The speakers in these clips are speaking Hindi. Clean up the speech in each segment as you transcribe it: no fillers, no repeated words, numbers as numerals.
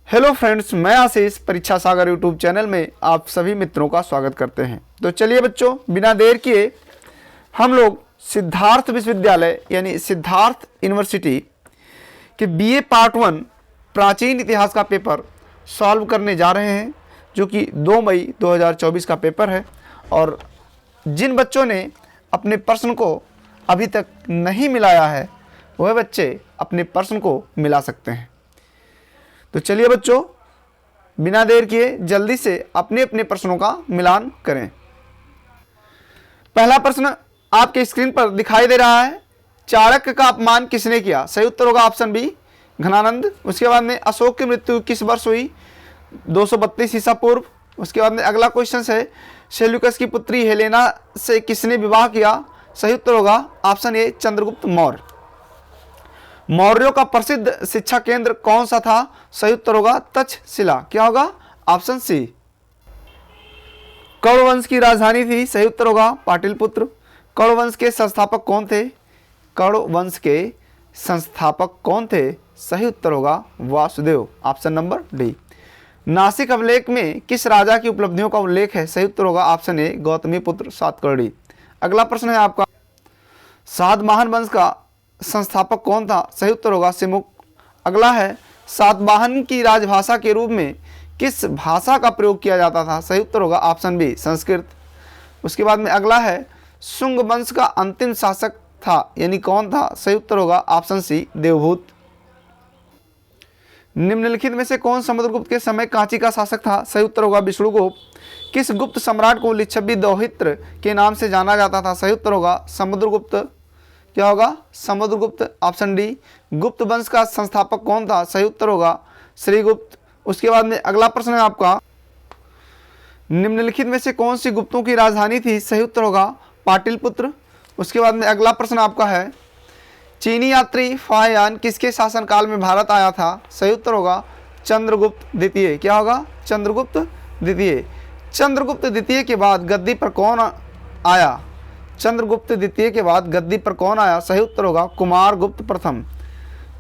हेलो फ्रेंड्स, मैं आशीष परीक्षा सागर यूट्यूब चैनल में आप सभी मित्रों का स्वागत करते हैं। तो चलिए बच्चों, बिना देर किए हम लोग सिद्धार्थ विश्वविद्यालय यानी सिद्धार्थ यूनिवर्सिटी के बीए पार्ट 1 प्राचीन इतिहास का पेपर सॉल्व करने जा रहे हैं, जो कि 2 मई 2024 का पेपर है। और जिन बच्चों ने अपने प्रश्न को अभी तक नहीं मिलाया है वह बच्चे अपने प्रश्न को मिला सकते हैं। तो चलिए बच्चों, बिना देर किए जल्दी से अपने अपने प्रश्नों का मिलान करें। पहला प्रश्न आपके स्क्रीन पर दिखाई दे रहा है। चाणक्य का अपमान किसने किया? सही उत्तर होगा ऑप्शन बी, घनानंद। उसके बाद में अशोक की मृत्यु किस वर्ष हुई? 232 ईसा पूर्व। उसके बाद में अगला क्वेश्चन है, सेल्यूकस की पुत्री हेलेना से किसने विवाह किया? सही उत्तर होगा ऑप्शन ए, चंद्रगुप्त मौर्य। मौर्यों का प्रसिद्ध शिक्षा केंद्र कौन सा था? सही उत्तर होगा तक्षशिला। क्या होगा? Option C. कौरव वंश की राजधानी थी? सही उत्तर होगा पाटलिपुत्र। कौरव वंश के संस्थापक कौन थे? कौरव वंश के संस्थापक कौन थे? सही उत्तर होगा Vasudev, option number D. Nashik अभिलेख में किस राजा की उपलब्धियों का उल्लेख है? सही उत्तर होगा ऑप्शन ए, गौतमी पुत्र सातकर्णी। अगला प्रश्न है आपका, सातवाहन वंश का संस्थापक कौन था? सही उत्तर होगा सिमुक। अगला है, सातवाहन की राजभाषा के रूप में किस भाषा का प्रयोग किया जाता था? सही उत्तर होगा ऑप्शन बी, संस्कृत। उसके बाद में अगला है, शुंग वंश का अंतिम शासक था यानी कौन था? सही उत्तर होगा ऑप्शन सी, देवभूत। निम्नलिखित में से कौन समुद्रगुप्त के समय कांची का शासक था? सही उत्तर होगा विष्णुगुप्त। किस गुप्त सम्राट को लिच्छवी दौहित्र के नाम से जाना जाता था? सही उत्तर होगा समुद्रगुप्त। क्या होगा? Samudragupta, option D. गुप्त वंश का संस्थापक कौन था? सही उत्तर होगा श्रीगुप्त। उसके बाद में अगला प्रश्न है आपका, निम्नलिखित में से कौन सी गुप्तों की राजधानी थी? सही उत्तर होगा पाटलिपुत्र। उसके बाद में अगला प्रश्न आपका है, चीनी यात्री फाहियान किसके शासनकाल में भारत आया था? सही उत्तर होगा चंद्रगुप्त द्वितीय। क्या होगा? चंद्रगुप्त द्वितीय। चंद्रगुप्त द्वितीय के बाद गद्दी पर कौन आया? चंद्रगुप्त द्वितीय के बाद गद्दी पर कौन आया? सही उत्तर होगा कुमारगुप्त प्रथम।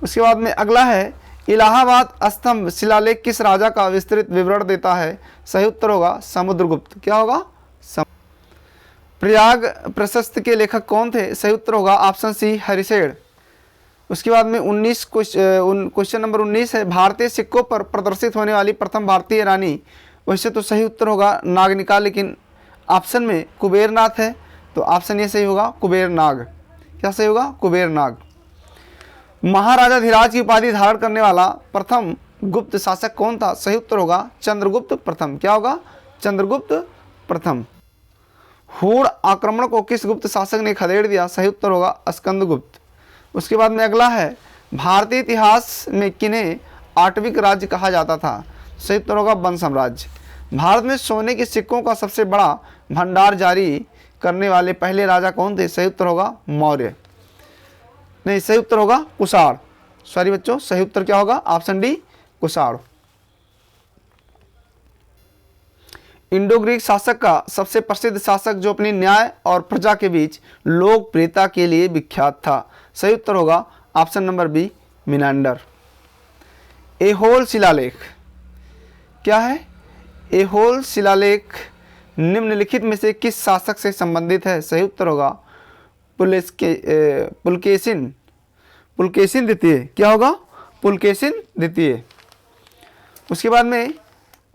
उसके बाद में अगला है, इलाहाबाद स्तंभ शिलालेख किस राजा का विस्तृत विवरण देता है? सही उत्तर होगा समुद्रगुप्त। क्या होगा? प्रयाग प्रशस्ति के लेखक कौन थे? सही उत्तर होगा ऑप्शन सी, हरिशेन। उसके बाद में 19 क्वेश्चन नंबर 19 है, भारतीय सिक्कों पर प्रदर्शित होने वाली प्रथम भारतीय रानी। वैसे तो सही उत्तर होगा नागनिका, लेकिन ऑप्शन में कुबेरनाथ है, तो ऑप्शन ये सही होगा कुबेरनाग। क्या सही होगा? कुबेरनाग। महाराजा धीराज की उपाधि धारण करने वाला प्रथम गुप्त शासक कौन था? सही उत्तर होगा चंद्रगुप्त प्रथम। क्या होगा? चंद्रगुप्त प्रथम। हूण आक्रमण को किस गुप्त शासक ने खदेड़ दिया? सही उत्तर होगा स्कंदगुप्त। उसके बाद में अगला है, भारतीय इतिहास में किन्हें आठविक राज्य कहा जाता था? सही उत्तर होगा वंश साम्राज्य। भारत में सोने के सिक्कों का सबसे बड़ा भंडार जारी करने वाले पहले राजा कौन थे? सही उत्तर होगा मौर्य। नहीं, सही उत्तर होगा कुषाण। सॉरी बच्चों, सही उत्तर क्या होगा? Option D, Kushan. Indo Greek शासक का सबसे प्रसिद्ध शासक जो अपनी न्याय और प्रजा के बीच लोकप्रियता के लिए विख्यात था? सही उत्तर होगा option number B, Menander. Aihole शिलालेख क्या है? एहोल शिलालेख निम्नलिखित में से किस शासक से संबंधित है? सही उत्तर होगा पुलकेशिन द्वितीय। क्या होगा? पुलकेशिन द्वितीय। उसके बाद में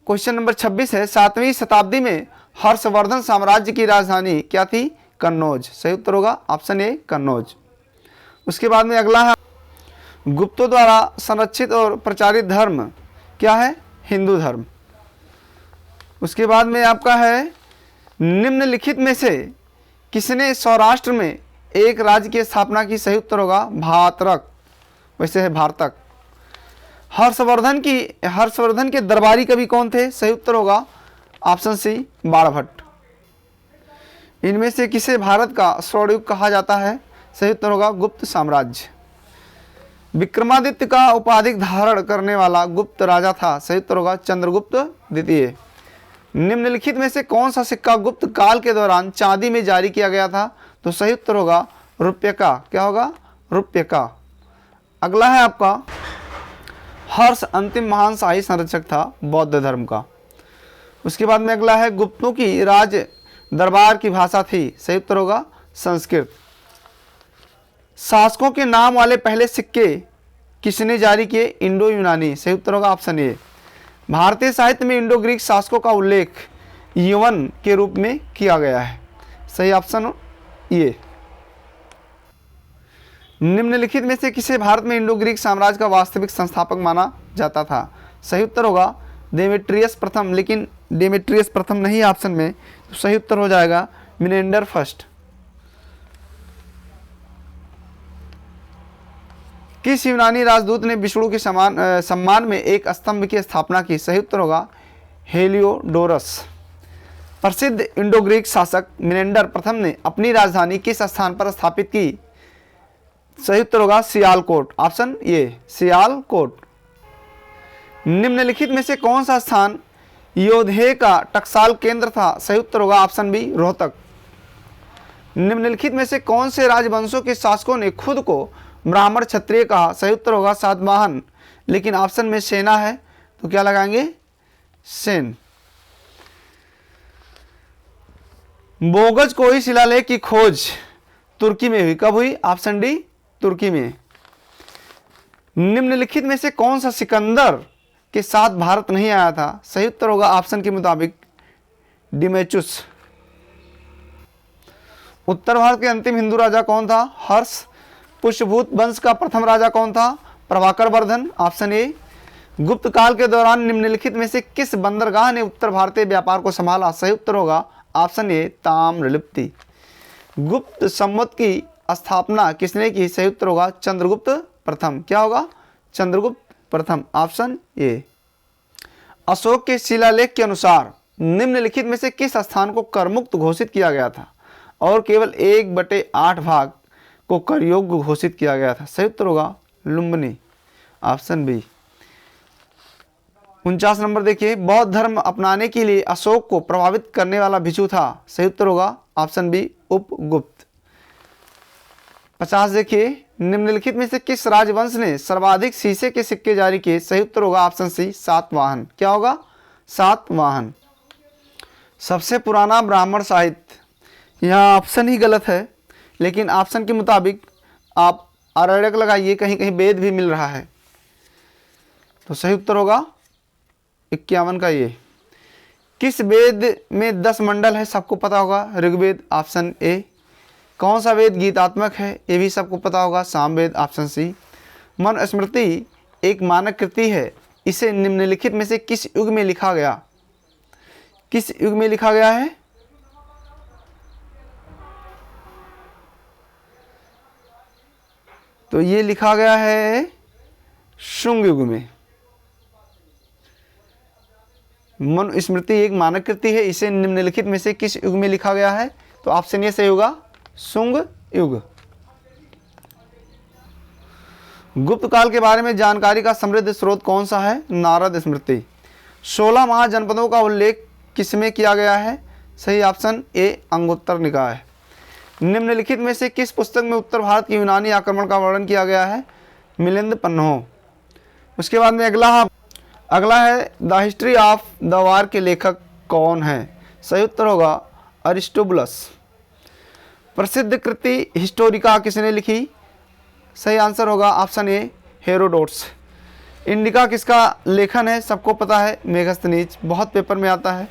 क्वेश्चन नंबर 26 है, 7वीं शताब्दी में हर्षवर्धन साम्राज्य की राजधानी क्या थी? कन्नौज। सही उत्तर होगा ऑप्शन ए, कन्नौज। उसके बाद में अगला है, गुप्तों द्वारा संरक्षित और प्रचारित धर्म क्या है? हिंदू धर्म। उसके बाद में आपका है, निम्नलिखित में से किसने सौराष्ट्र में एक राज्य की स्थापना की? सही उत्तर होगा भातरक, वैसे है भारतक। हर्षवर्धन के दरबारी कवि कौन थे? सही उत्तर होगा ऑप्शन सी, बाणभट्ट। इनमें से किसे भारत का स्वर्णयुग कहा जाता है? सही उत्तर होगा गुप्त साम्राज्य। विक्रमादित्य का उपाधि धारण करने वाला गुप्त राजा था? सही उत्तर होगा चंद्रगुप्त द्वितीय। निम्नलिखित में से कौन सा सिक्का गुप्त काल के दौरान चांदी में जारी किया गया था? तो सही उत्तर होगा रुपये का। क्या होगा? रुपये का। अगला है आपका, हर्ष अंतिम महान शाही संरक्षक था बौद्ध धर्म का। उसके बाद में अगला है गुप्तों की राज दरबार की भाषा थी, सही उत्तर होगा संस्कृत। शासकों के नाम वाले पहले सिक्के किसने जारी किए, इंडो यूनानी, सही उत्तर होगा ऑप्शन ए। भारतीय साहित्य में इंडो ग्रीक शासकों का उल्लेख यवन के रूप में किया गया है, सही ऑप्शन ये। निम्नलिखित में से किसे भारत में इंडो ग्रीक साम्राज्य का वास्तविक संस्थापक माना जाता था, सही उत्तर होगा डेमेट्रियस प्रथम, लेकिन डेमेट्रियस प्रथम नहीं ऑप्शन में, तो सही उत्तर हो जाएगा मिनेंडर फर्स्ट। किस यूनानी राजदूत ने विष्णु के सम्मान में एक स्तंभ की स्थापना की, सही उत्तर होगा हेलियोडोरस। प्रसिद्ध इंडो ग्रीक शासक मिनेंडर प्रथम ने अपनी राजधानी किस स्थान पर स्थापित की, सही उत्तर होगा सियालकोट, ऑप्शन ये सियालकोट। निम्नलिखित में से कौन सा स्थान योधे का टकसाल केंद्र था, सही उत्तर होगा ऑप्शन बी रोहतक। निम्नलिखित में से कौन से राजवंशों के शासकों ने खुद को ब्राह्मण क्षत्रिय कहा, सही उत्तर होगा सातवाहन, लेकिन ऑप्शन में सेना है तो क्या लगाएंगे सेन। बोगज कोई शिलालेख की खोज तुर्की में हुई, कब हुई, ऑप्शन डी तुर्की में। निम्नलिखित में से कौन सा सिकंदर के साथ भारत नहीं आया था, सही उत्तर होगा ऑप्शन के मुताबिक डिमेचुस। उत्तर भारत के अंतिम हिंदू राजा कौन था, हर्ष। पुष्यभूत वंश का प्रथम राजा कौन था, प्रभाकर वर्धन, ऑप्शन ए। गुप्त काल के दौरान निम्नलिखित में से किस बंदरगाह ने उत्तर भारतीय व्यापार को संभाला, सही उत्तर होगा ऑप्शन ए ताम्रलिप्ति। गुप्त संवत की स्थापना किसने की, सही उत्तर होगा चंद्रगुप्त प्रथम, क्या होगा चंद्रगुप्त प्रथम, ऑप्शन ए। अशोक के शिलालेख के अनुसार निम्नलिखित में से किस स्थान को करमुक्त घोषित किया गया था और केवल 1/8 भाग को कर योग्य घोषित किया गया था, सही उत्तर होगा लुम्बिनी, ऑप्शन बी। 49 नंबर देखिए, बौद्ध धर्म अपनाने के लिए अशोक को प्रभावित करने वाला भिक्षु था, सही उत्तर होगा ऑप्शन बी उपगुप्त। 50 देखिए, निम्नलिखित में से किस राजवंश ने सर्वाधिक शीशे के सिक्के जारी किए, सही उत्तर होगा ऑप्शन सी सातवाहन, क्या होगा सातवाहन। सबसे पुराना ब्राह्मण साहित्य, यहाँ ऑप्शन ही गलत है, लेकिन ऑप्शन के मुताबिक आप आरण्यक लगाइए, कहीं कहीं वेद भी मिल रहा है, तो सही उत्तर होगा 51 का ये। किस वेद में 10 मंडल है, सबको पता होगा ऋग्वेद, ऑप्शन ए। कौन सा वेद गीतात्मक है, ये भी सबको पता होगा सामवेद, ऑप्शन सी। मनुस्मृति एक मानक कृति है, इसे निम्नलिखित में से किस युग में लिखा गया, किस युग में लिखा गया है, तो ये लिखा गया है शुंग युग में। मनुस्मृति एक मानक कृति है, इसे निम्नलिखित में से किस युग में लिखा गया है, तो ऑप्शन ए सही होगा शुंग युग। गुप्त काल के बारे में जानकारी का समृद्ध स्रोत कौन सा है, नारद स्मृति। 16 महाजनपदों का उल्लेख किसमें किया गया है, सही ऑप्शन ए अंगुत्तर निकाय। निम्नलिखित में से किस पुस्तक में उत्तर भारत के यूनानी आक्रमण का वर्णन किया गया है, मिलिंद पन्नों। उसके बाद में अगला है the history of the war के लेखक कौन है, सही उत्तर होगा अरिस्टोबुलस। प्रसिद्ध कृति हिस्टोरिका किसने लिखी, सही आंसर होगा ऑप्शन ए हेरोडोट्स। इंडिका किसका लेखन है, सबको पता है मेघस्तनीज, बहुत पेपर में आता है।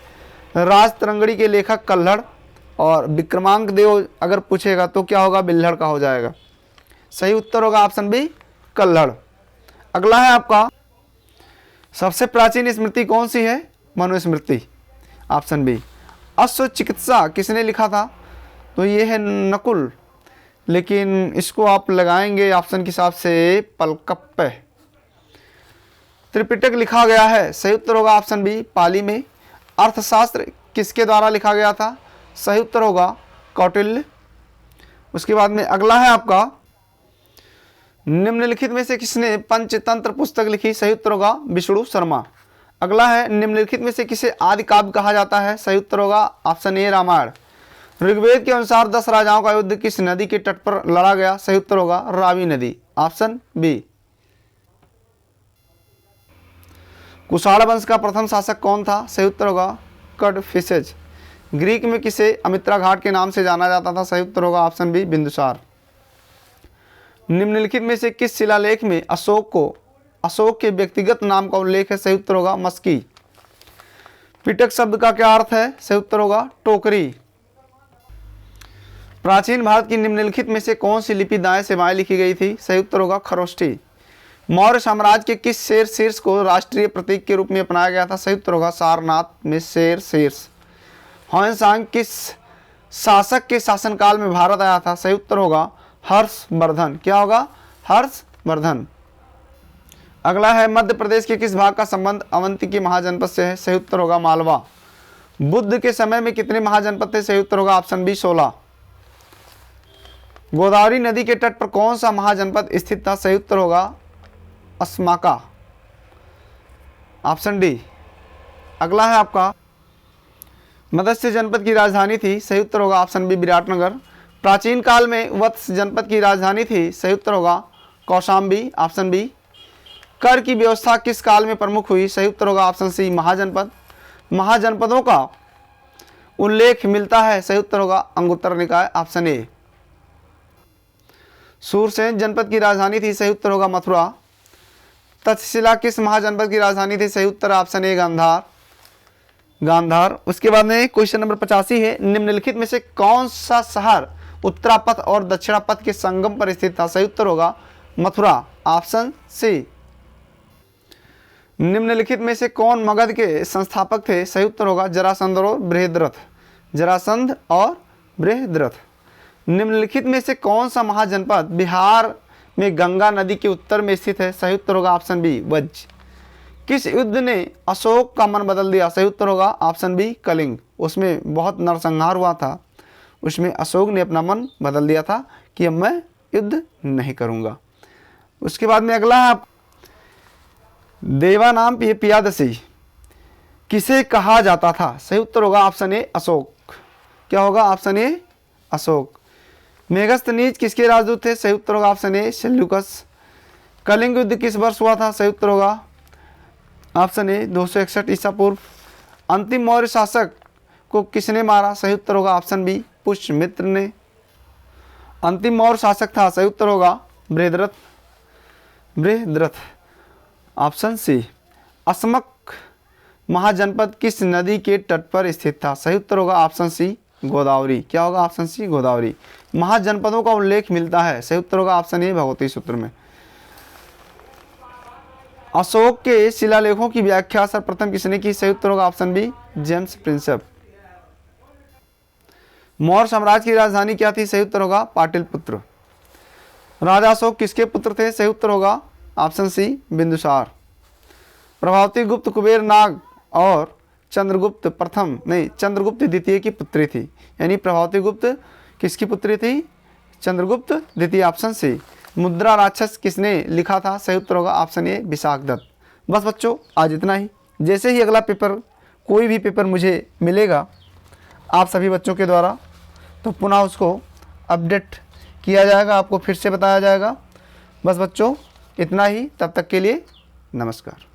राजतरंगड़ी के लेखक कल्हड़, और विक्रमांक देव अगर पूछेगा तो क्या होगा बिल्हड़ का हो जाएगा, सही उत्तर होगा ऑप्शन बी कल्हड़। अगला है आपका सबसे प्राचीन स्मृति कौन सी है, मनुस्मृति, ऑप्शन बी। अश्व चिकित्सा किसने लिखा था, तो ये है नकुल, लेकिन इसको आप लगाएंगे ऑप्शन के हिसाब से पलकप्पे। त्रिपिटक लिखा गया है, सही उत्तर होगा ऑप्शन बी पाली में। अर्थशास्त्र किसके द्वारा लिखा गया था, सही उत्तर होगा कौटिल्य। उसके बाद में अगला है आपका निम्नलिखित में से किसने पंचतंत्र पुस्तक लिखी, सही उत्तर होगा विष्णु शर्मा। अगला है निम्नलिखित में से किसे आदि काव्य कहा जाता है, सही उत्तर होगा ऑप्शन ए रामायण। ऋग्वेद के अनुसार 10 राजाओं का युद्ध किस नदी के तट पर लड़ा गया, सही उत्तर होगा रावी नदी, ऑप्शन बी। कुषाण वंश का प्रथम शासक कौन था? सही उत्तर होगा कड़फिसेज। ग्रीक में किसे अमित्रा घाट के नाम से जाना जाता था? सही उत्तर होगा ऑप्शन बी बिंदुसार। निम्नलिखित में से किस शिलालेख में अशोक के व्यक्तिगत नाम का उल्लेख है? सही उत्तर होगा मस्की। पिटक शब्द का क्या अर्थ है? सही उत्तर होगा टोकरी। प्राचीन भारत की निम्नलिखित में से कौन सी लिपि दाएं से बाएं लिखी गई थी? सही उत्तर होगा खरोष्ठी। मौर्य साम्राज्य के किस शेर शीर्ष को राष्ट्रीय प्रतीक के रूप में अपनाया गया था? सही उत्तर होगा सारनाथ में शेर शीर्ष। ह्वेनसांग किस शासक के शासनकाल में भारत आया था? सही उत्तर होगा हर्षवर्धन। क्या होगा? हर्षवर्धन। अगला है मध्य प्रदेश के किस भाग का संबंध अवंती महाजनपद से है? सही उत्तर होगा मालवा। बुद्ध के समय में कितने महाजनपद थे? सही उत्तर होगा ऑप्शन बी 16। गोदावरी नदी के तट पर कौन सा महाजनपद स्थित था? सही उत्तर होगा अस्माका, ऑप्शन डी। अगला है आपका मत्स्य जनपद की राजधानी थी? सही उत्तर होगा ऑप्शन बी विराटनगर। प्राचीन काल में वत्स जनपद की राजधानी थी? सही उत्तर होगा कौशाम्बी, ऑप्शन बी। कर की व्यवस्था किस काल में प्रमुख हुई? सही उत्तर होगा ऑप्शन सी महाजनपद। महाजनपदों का उल्लेख मिलता है? सही उत्तर होगा अंगुत्तर निकाय, ऑप्शन ए। सूरसेन जनपद की राजधानी थी? सही उत्तर होगा मथुरा। तक्षशिला किस महाजनपद की राजधानी थी? सही उत्तर ऑप्शन ए गांधार। उसके बाद में क्वेश्चन नंबर 85 है, निम्नलिखित में से कौन सा शहर उत्तरापथ और दक्षिणापथ के संगम पर स्थित था? सही उत्तर होगा मथुरा, ऑप्शन सी। निम्नलिखित में से कौन मगध के संस्थापक थे? सही उत्तर होगा जरासंध और बृहद्रथ। निम्नलिखित में से कौन सा महाजनपद बिहार में गंगा नदी के उत्तर में स्थित है? सही उत्तर होगा ऑप्शन बी वज्ज। किस युद्ध ने अशोक का मन बदल दिया? सही उत्तर होगा ऑप्शन बी कलिंग। उसमें बहुत नरसंहार हुआ था, उसमें अशोक ने अपना मन बदल दिया था कि अब मैं युद्ध नहीं करूंगा। उसके बाद में अगला है देवानाम पियादसी किसे कहा जाता था? सही उत्तर होगा ऑप्शन ए अशोक। क्या होगा? Option A Ashok. मेगस्थनीज किसके राजदूत थे? सही उत्तर होगा ऑप्शन ए सेल्यूकस। कलिंग युद्ध किस वर्ष हुआ था? सही उत्तर होगा ऑप्शन ए 261 ईसा पूर्व। अंतिम मौर्य शासक को किसने मारा? सही उत्तर होगा ऑप्शन बी पुष्यमित्र ने। अंतिम मौर्य शासक था? सही उत्तर होगा बृहद्रथ, ऑप्शन सी। अस्मक महाजनपद किस नदी के तट पर स्थित था? सही उत्तर होगा ऑप्शन सी गोदावरी। क्या होगा? Option C Godavari. महाजनपदों का उल्लेख मिलता है? सही उत्तर होगा ऑप्शन ए भगवती सूत्र में। अशोक के शिलालेखों की व्याख्या सर्वप्रथम किसने की? सही उत्तर होगा option B James Prinsep. Maurya साम्राज्य की राजधानी क्या थी? सही उत्तर होगा पाटलिपुत्र। राजा अशोक किसके पुत्र थे? सही उत्तर होगा ऑप्शन सी बिंदुसार। प्रभावती गुप्त कुबेर नाग और चंद्रगुप्त द्वितीय की पुत्री थी। यानी प्रभावती गुप्त किसकी पुत्री थी? चंद्रगुप्त द्वितीय, ऑप्शन सी। मुद्रा राक्षस किसने लिखा था? सही उत्तर होगा ऑप्शन ए विशाखदत्त। बस बच्चों आज इतना ही। जैसे ही अगला पेपर कोई भी पेपर मुझे मिलेगा आप सभी बच्चों के द्वारा, तो पुनः उसको अपडेट किया जाएगा, आपको फिर से बताया जाएगा। बस बच्चों इतना ही, तब तक के लिए नमस्कार।